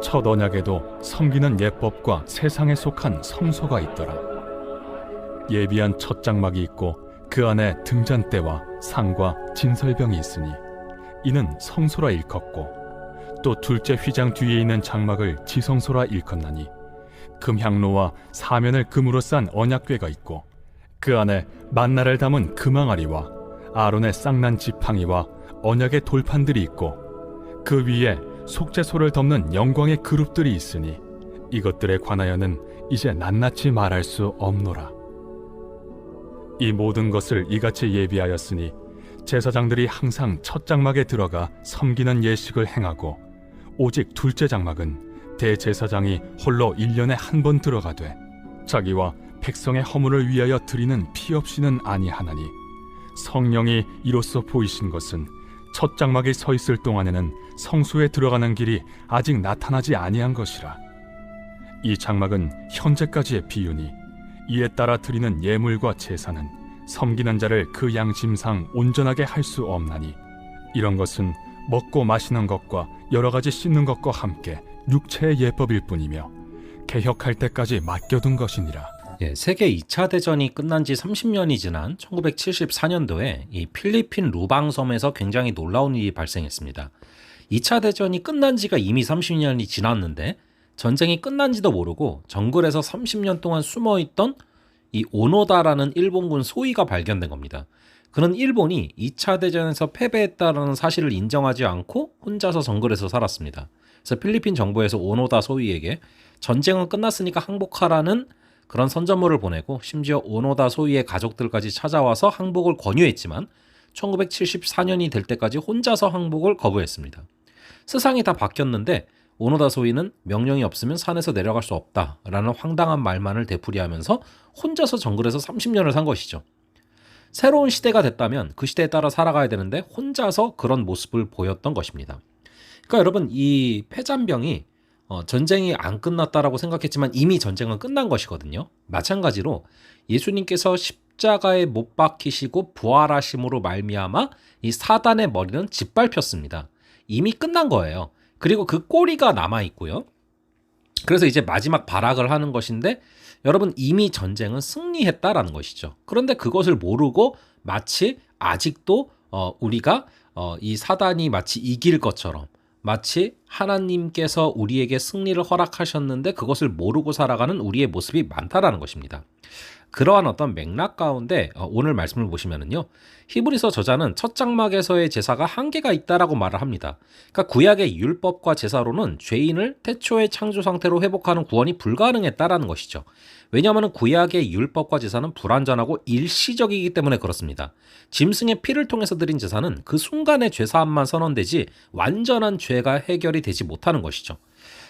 첫 언약에도 섬기는 예법과 세상에 속한 성소가 있더라. 예비한 첫 장막이 있고 그 안에 등잔대와 상과 진설병이 있으니 이는 성소라 일컫고, 또 둘째 휘장 뒤에 있는 장막을 지성소라 일컫나니 금향로와 사면을 금으로 싼 언약궤가 있고 그 안에 만나를 담은 금항아리와 아론의 쌍난 지팡이와 언약의 돌판들이 있고 그 위에 속죄소를 덮는 영광의 그룹들이 있으니 이것들에 관하여는 이제 낱낱이 말할 수 없노라. 이 모든 것을 이같이 예비하였으니 제사장들이 항상 첫 장막에 들어가 섬기는 예식을 행하고, 오직 둘째 장막은 대제사장이 홀로 1년에 한 번 들어가되 자기와 백성의 허물을 위하여 드리는 피 없이는 아니하나니, 성령이 이로써 보이신 것은 첫 장막에 서 있을 동안에는 성소에 들어가는 길이 아직 나타나지 아니한 것이라. 이 장막은 현재까지의 비유니 이에 따라 드리는 예물과 제사는 섬기는 자를 그 양심상 온전하게 할 수 없나니, 이런 것은 먹고 마시는 것과 여러 가지 씻는 것과 함께 육체의 예법일 뿐이며 개혁할 때까지 맡겨둔 것이니라. 세계 2차 대전이 끝난 지 30년이 지난 1974년도에 이 필리핀 루방섬에서 굉장히 놀라운 일이 발생했습니다. 2차 대전이 끝난 지가 이미 30년이 지났는데 전쟁이 끝난지도 모르고 정글에서 30년 동안 숨어있던 이 오노다라는 일본군 소위가 발견된 겁니다. 그는 일본이 2차 대전에서 패배했다는 사실을 인정하지 않고 혼자서 정글에서 살았습니다. 그래서 필리핀 정부에서 오노다 소위에게 전쟁은 끝났으니까 항복하라는 그런 선전물을 보내고, 심지어 오노다 소위의 가족들까지 찾아와서 항복을 권유했지만 1974년이 될 때까지 혼자서 항복을 거부했습니다. 세상이 다 바뀌었는데 오노다 소위는 명령이 없으면 산에서 내려갈 수 없다라는 황당한 말만을 되풀이하면서 혼자서 정글에서 30년을 산 것이죠. 새로운 시대가 됐다면 그 시대에 따라 살아가야 되는데 혼자서 그런 모습을 보였던 것입니다. 그러니까 여러분, 이 패잔병이 전쟁이 안 끝났다라고 생각했지만 이미 전쟁은 끝난 것이거든요. 마찬가지로 예수님께서 십자가에 못 박히시고 부활하심으로 말미암아 이 사단의 머리는 짓밟혔습니다. 이미 끝난 거예요. 그리고 그 꼬리가 남아있고요. 그래서 이제 마지막 발악을 하는 것인데, 여러분, 이미 전쟁은 승리했다라는 것이죠. 그런데 그것을 모르고 마치 아직도 우리가 이 사단이 마치 이길 것처럼, 마치 하나님께서 우리에게 승리를 허락하셨는데 그것을 모르고 살아가는 우리의 모습이 많다라는 것입니다. 그러한 어떤 맥락 가운데 오늘 말씀을 보시면은요, 히브리서 저자는 첫 장막에서의 제사가 한계가 있다라고 말을 합니다. 그러니까 구약의 율법과 제사로는 죄인을 태초의 창조 상태로 회복하는 구원이 불가능했다라는 것이죠. 왜냐하면 구약의 율법과 제사는 불완전하고 일시적이기 때문에 그렇습니다. 짐승의 피를 통해서 드린 제사는 그 순간의 죄사함만 선언되지 완전한 죄가 해결이 되지 못하는 것이죠.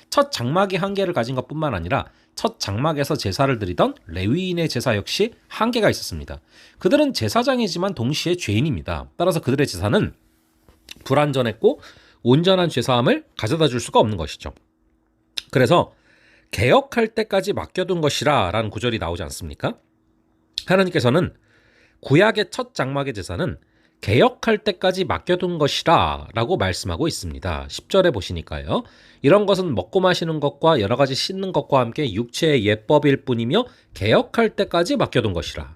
첫 장막이 한계를 가진 것뿐만 아니라 첫 장막에서 제사를 드리던 레위인의 제사 역시 한계가 있었습니다. 그들은 제사장이지만 동시에 죄인입니다. 따라서 그들의 제사는 불완전했고 온전한 죄사함을 가져다 줄 수가 없는 것이죠. 그래서 개혁할 때까지 맡겨둔 것이라 라는 구절이 나오지 않습니까? 하나님께서는 구약의 첫 장막의 제사는 개혁할 때까지 맡겨둔 것이라 라고 말씀하고 있습니다. 10절에 보시니까요. 이런 것은 먹고 마시는 것과 여러 가지 씻는 것과 함께 육체의 예법일 뿐이며 개혁할 때까지 맡겨둔 것이라.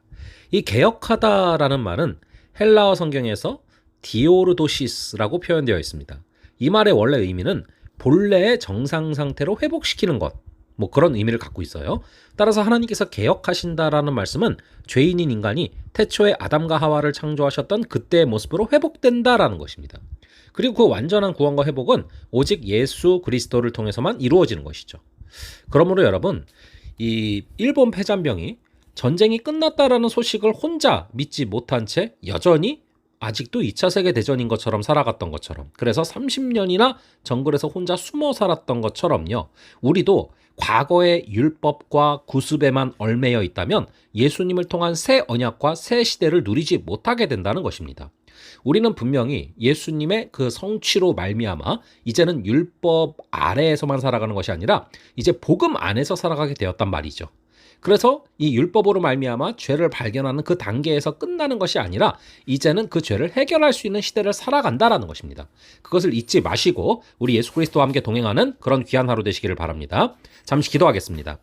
이 개혁하다라는 말은 헬라어 성경에서 디오르도시스라고 표현되어 있습니다. 이 말의 원래 의미는 본래의 정상 상태로 회복시키는 것, 그런 의미를 갖고 있어요. 따라서 하나님께서 개혁하신다라는 말씀은 죄인인 인간이 태초에 아담과 하와를 창조하셨던 그때의 모습으로 회복된다라는 것입니다. 그리고 그 완전한 구원과 회복은 오직 예수 그리스도를 통해서만 이루어지는 것이죠. 그러므로 여러분, 이 일본 패잔병이 전쟁이 끝났다라는 소식을 혼자 믿지 못한 채 여전히 아직도 2차 세계대전인 것처럼 살아갔던 것처럼, 그래서 30년이나 정글에서 혼자 숨어 살았던 것처럼요, 우리도 과거의 율법과 구습에만 얽매여 있다면 예수님을 통한 새 언약과 새 시대를 누리지 못하게 된다는 것입니다. 우리는 분명히 예수님의 그 성취로 말미암아 이제는 율법 아래에서만 살아가는 것이 아니라 이제 복음 안에서 살아가게 되었단 말이죠. 그래서 이 율법으로 말미암아 죄를 발견하는 그 단계에서 끝나는 것이 아니라 이제는 그 죄를 해결할 수 있는 시대를 살아간다라는 것입니다. 그것을 잊지 마시고 우리 예수 그리스도와 함께 동행하는 그런 귀한 하루 되시기를 바랍니다. 잠시 기도하겠습니다.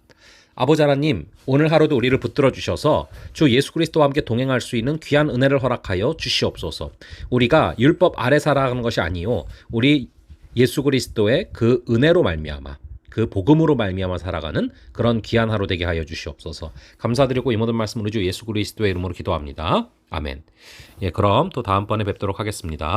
아버지 하나님, 오늘 하루도 우리를 붙들어 주셔서 주 예수 그리스도와 함께 동행할 수 있는 귀한 은혜를 허락하여 주시옵소서. 우리가 율법 아래 살아가는 것이 아니요, 우리 예수 그리스도의 그 은혜로 말미암아, 그 복음으로 말미암아 살아가는 그런 귀한 하루 되게 하여 주시옵소서. 감사드리고 이 모든 말씀을 주 예수 그리스도의 이름으로 기도합니다. 아멘. 예, 그럼 또 다음번에 뵙도록 하겠습니다.